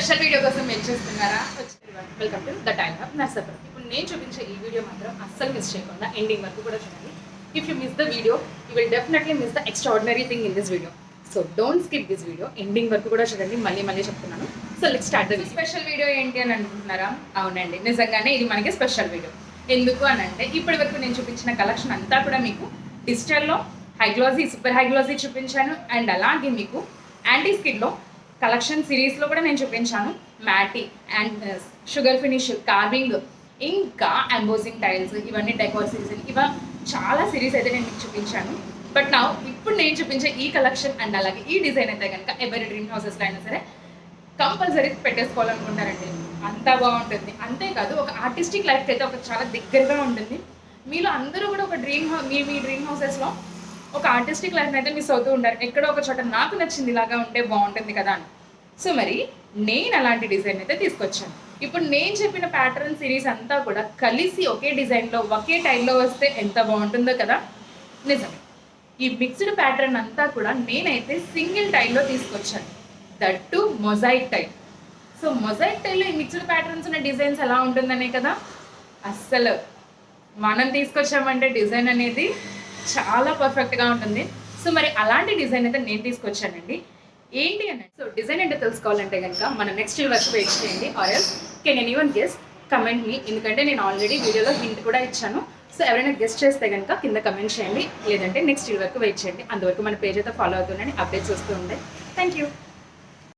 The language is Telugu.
స్పెషల్ వీడియో కోసం వెయిట్ చేస్తున్నారా? Welcome to the time hub Narsapuram. ఇప్పుడు నేను చూపించే ఈ వీడియో మాత్రం అస్సలు మిస్ చేయకుండా ఎండింగ్ వరకు కూడా చూడండి. If you miss the video you will definitely miss the extraordinary thing in this video. So don't skip this video, ending వరకు కూడా చూడండి. మళ్ళీ చెప్తున్నాను. So let's start the special video ఏంటి అని అనుకుంటున్నారా? అవునండి, నిజంగానే ఇది మనకి స్పెషల్ వీడియో. ఎందుకు అని అంటే ఇప్పటి వరకు నేను చూపించిన కలెక్షన్ అంతా కూడా మీకు డిజిటల్లో high glossy, super high glossy చూపించాను. అండ్ అలాగే మీకు యాంటీ స్కిన్లో కలెక్షన్ సిరీస్లో కూడా నేను చూపించాను. Matte and sugar finish, carving, ఇంకా ఎంబోజింగ్ టైల్స్, ఇవన్నీ డెకోర్ సిరీస్, ఇవన్నీ చాలా సిరీస్ అయితే నేను మీకు చూపించాను. బట్ నా ఇప్పుడు నేను చూపించే ఈ కలెక్షన్ అండ్ అలాగే ఈ డిజైన్ అయితే కనుక ఎవరి డ్రీమ్ హౌసెస్లో అయినా సరే కంపల్సరీ పెట్టేసుకోవాలనుకుంటారండి. అంతా బాగుంటుంది. అంతేకాదు ఒక ఆర్టిస్టిక్ లైఫ్కి అయితే ఒక చాలా దగ్గరగా ఉంటుంది. మీలో అందరూ కూడా ఒక మీ డ్రీమ్ హౌసెస్లో ఒక ఆర్టిస్టిక్ లైఫ్ని అయితే మిస్ అవుతూ ఉంటారు. ఎక్కడో ఒక చోట నాకు నచ్చింది ఇలాగా ఉంటే బాగుంటుంది కదా అని. సో మరి నేను అలాంటి డిజైన్ అయితే తీసుకొచ్చాను. ఇప్పుడు నేను చెప్పిన ప్యాటర్న్ సిరీస్ అంతా కూడా కలిసి ఒకే డిజైన్లో ఒకే టైల్లో వస్తే ఎంత బాగుంటుందో కదా. నిజమే, ఈ మిక్స్డ్ ప్యాటర్న్ అంతా కూడా నేనైతే సింగిల్ టైల్లో తీసుకొచ్చాను, that too mosaic tile. So mosaic టైల్లో ఈ మిక్స్డ్ ప్యాటర్న్స్ ఉన్న డిజైన్స్ ఎలా ఉంటుందనే కదా. అస్సలు మనం తీసుకొచ్చామంటే డిజైన్ అనేది చాలా పర్ఫెక్ట్గా ఉంటుంది. సో మరి అలాంటి డిజైన్ అయితే నేను తీసుకొచ్చానండి. ఏంటి అని సో డిజైన్ అంటే తెలుసుకోవాలంటే కనుక మన నెక్స్ట్ వరకు వెయిట్ చేయండి. Or else can anyone guess, comment me. ఎందుకంటే నేను ఆల్రెడీ వీడియోలో హింట్ కూడా ఇచ్చాను. సో ఎవరైనా గెస్ట్ చేస్తే కనుక కింద కమెంట్ చేయండి, లేదంటే నెక్స్ట్ వరకు వెయిట్ చేయండి. అందువరకు మన పేజ్ అయితే ఫాలో అవుతుండండి, అప్డేట్స్ వస్తూ ఉంటాయి. Thank you.